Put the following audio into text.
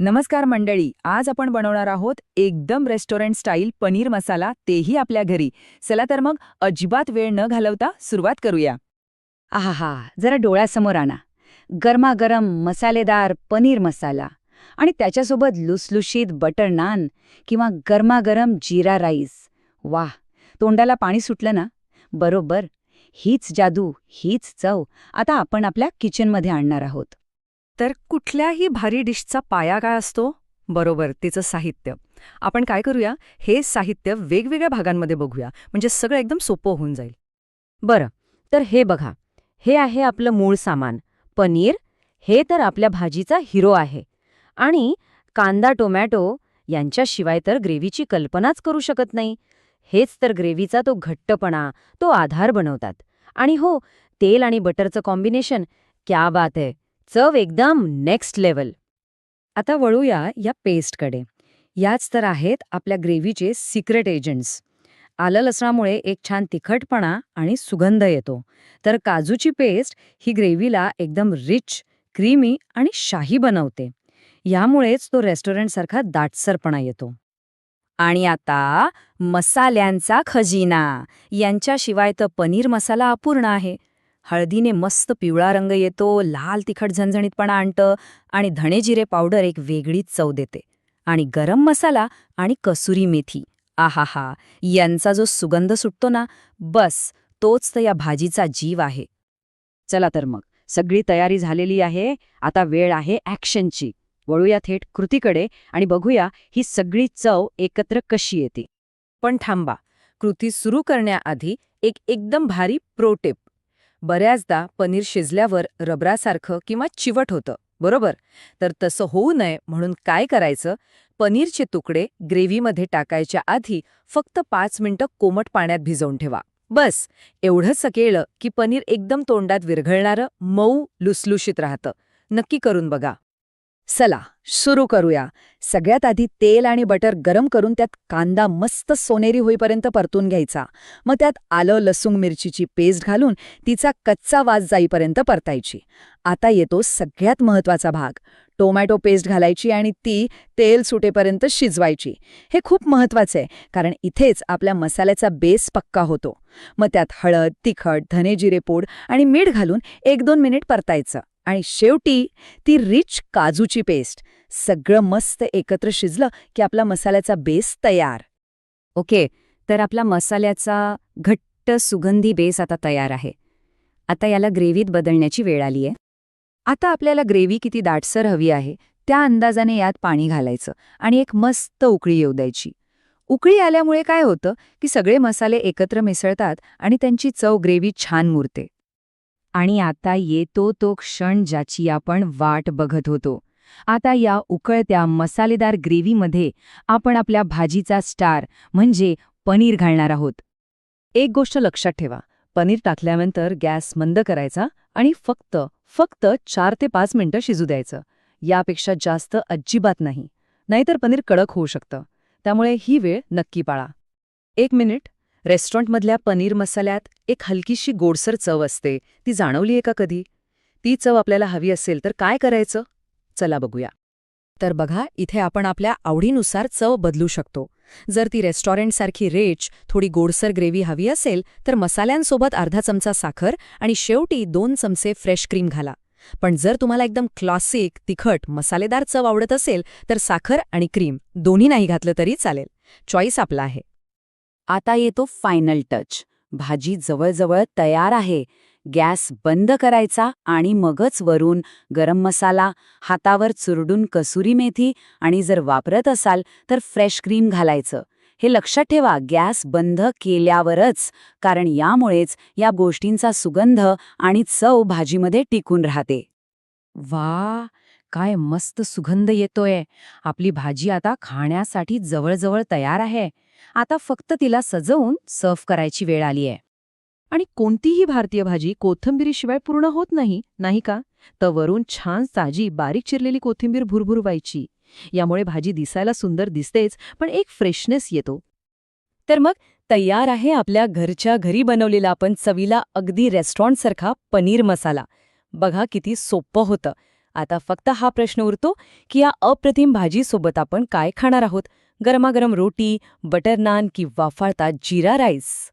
नमस्कार मंडळी, आज आपण बनवणार आहोत एकदम रेस्टॉरंट स्टाईल पनीर मसाला, तेही आपल्या घरी. चला तर मग अजिबात वेळ न घालवता सुरुवात करूया. आहा, जरा डोळ्यासमोर आणा. गरमागरम मसालेदार पनीर मसाला आणि त्याच्यासोबत लुसलुशीत बटर नान किंवा गरमागरम जीरा राईस. वाह, तोंडाला पाणी सुटलं ना? बरोबर, हीच जादू, हीच चव आता आपण आपल्या किचनमध्ये आणणार आहोत. तर कुठल्याही भारी डिशचा पाया काय असतो? बरोबर, तिचं साहित्य. आपण काय करूया, हे साहित्य वेगवेगळ्या भागांमध्ये बघूया, म्हणजे सगळं एकदम सोपं होऊन जाईल. बरं, तर हे बघा, हे आहे आपलं मूळ सामान. पनीर हे तर आपल्या भाजीचा हिरो आहे. आणि कांदा टोमॅटो यांच्याशिवाय तर ग्रेव्हीची कल्पनाच करू शकत नाही. हेच तर ग्रेव्हीचा तो घट्टपणा, तो आधार बनवतात. आणि हो, तेल आणि बटरचं कॉम्बिनेशन, क्या बात आहे, चव एकदम नेक्स्ट लेवल. आता वळूया या पेस्टकडे. याच तर आहेत आपल्या ग्रेव्हीचे सिक्रेट एजंट्स. आलं लसणामुळे एक छान तिखटपणा आणि सुगंध येतो. तर काजूची पेस्ट ही ग्रेव्हीला एकदम रिच, क्रीमी आणि शाही बनवते. यामुळेच तो रेस्टॉरंटसारखा दाटसरपणा येतो. आणि आता मसाल्यांचा खजिना. यांच्याशिवाय तर पनीर मसाला अपूर्ण आहे. हळदीने मस्त पिवळा रंग येतो, लाल तिखट झणझणीतपणा आणतं आणि धणे जिरे पावडर एक वेगळीच चव देते. आणि गरम मसाला आणि कसुरी मेथी, आहाहा, यांचा जो सुगंध सुटतो ना, बस तोच तर या भाजीचा जीव आहे. चला तर मग, सगळी तयारी झालेली आहे. आता वेळ आहे ॲक्शनची. वळूया थेट कृतीकडे आणि बघूया ही सगळी चव एकत्र कशी येते. पण थांबा, कृती सुरू करण्याआधी एक एकदम भारी प्रो टिप. बऱ्याचदा पनीर शिजल्यावर रबरासारखं किंवा चिवट होतं, बरोबर? तर तसं होऊ नये म्हणून काय करायचं, पनीरचे तुकडे ग्रेव्हीमध्ये टाकायच्या आधी फक्त 5 मिनिटं कोमट पाण्यात भिजवून ठेवा. बस, एवढंच केलं की पनीर एकदम तोंडात विरघळणारं, मऊ, लुसलुशीत राहतं. नक्की करून बघा. चला सुरू करूया. सगळ्यात आधी तेल आणि बटर गरम करून त्यात कांदा मस्त सोनेरी होईपर्यंत परतून घ्यायचा. मग त्यात आलं लसूण मिरचीची पेस्ट घालून तिचा कच्चा वास जाईपर्यंत परतायची. आता येतो सगळ्यात महत्त्वाचा भाग. टोमॅटो पेस्ट घालायची आणि ती तेल सुटेपर्यंत शिजवायची. हे खूप महत्त्वाचं आहे, कारण इथेच आपल्या मसाल्याचा बेस पक्का होतो. मग त्यात हळद, तिखट, धने जिरे पूड आणि मीठ घालून 1-2 मिनिट परतायचं. आणि शेवटी ती रिच काजूची पेस्ट. सगळं मस्त एकत्र शिजलं की आपला मसाल्याचा बेस तयार. ओके, तर आपला मसाल्याचा घट्ट सुगंधी बेस आता तयार आहे. आता याला ग्रेव्हीत बदलण्याची वेळ आली आहे. आता आपल्याला ग्रेव्ही किती दाटसर हवी आहे त्या अंदाजाने यात पाणी घालायचं आणि एक मस्त उकळी येऊ द्यायची. उकळी आल्यामुळे काय होतं की सगळे मसाले एकत्र मिसळतात आणि त्यांची चव ग्रेव्हीत छान मुरते. आणि आता येतो तो क्षण ज्याची आपण वाट बघत होतो. आता या उकळत्या मसालेदार ग्रेव्हीमध्ये आपण आपल्या भाजीचा स्टार म्हणजे पनीर घालणार आहोत. एक गोष्ट लक्षात ठेवा, पनीर टाकल्यानंतर गॅस मंद करायचा आणि फक्त 4 ते 5 मिनिटं शिजू द्यायचं. यापेक्षा जास्त अजिबात नाही, नाहीतर पनीर कडक होऊ शकतं. त्यामुळे ही वेळ नक्की पाळा. 1 मिनिट. रेस्टॉरंटमधल्या पनीर मसाल्यात एक हलकीशी गोडसर चव असते, ती जाणवलीये का कधी? ती चव आपल्याला हवी असेल तर काय करायचं? चला बघूया. तर बघा, इथे आपण आपल्या आवडीनुसार चव बदलू शकतो. जर ती रेस्टॉरंटसारखी रिच, थोडी गोडसर ग्रेव्ही हवी असेल तर मसाल्यांसोबत अर्धा चमचा साखर आणि शेवटी 2 चमचे फ्रेश क्रीम घाला. पण जर तुम्हाला एकदम क्लासिक, तिखट, मसालेदार चव आवडत असेल तर साखर आणि क्रीम दोन्ही नाही घातलं तरी चालेल. चॉईस आपला आहे. आता येतो फायनल टच. भाजी जवळजवळ तयार आहे. गॅस बंद करायचा आणि मगच वरून गरम मसाला, हातावर चुरडून कसुरी मेथी आणि जर वापरत असाल तर फ्रेश क्रीम घालायचं. हे लक्षात ठेवा, गॅस बंद केल्यावरच, कारण यामुळेच या गोष्टींचा सुगंध आणि चव भाजीमध्ये टिकून राहते. वा, काय मस्त सुगंध येतोय. आपली भाजी आता खाण्यासाठी जवळजवळ तयार आहे. आता फक्त तिला सजवून सर्व्ह करायची वेळ आली आहे. आणि कोणतीही भारतीय भाजी कोथिंबिरीशिवाय पूर्ण होत नाही, नाही का? तर वरून छान ताजी बारीक चिरलेली कोथिंबीर भुरभुरवायची. यामुळे भाजी दिसायला सुंदर दिसतेच, पण एक फ्रेशनेस येतो. तर मग तयार आहे आपल्या घरच्या घरी बनवलेला आपण चवीला अगदी रेस्टॉरंटसारखा पनीर मसाला. बघा किती सोपं होतं आता फक्त हा प्रश्न उरतो की या अप्रतिम भाजीसोबत आपण काय खाणार आहोत? गरमागरम रोटी, बटर नान की वाफाळता जीरा राईस?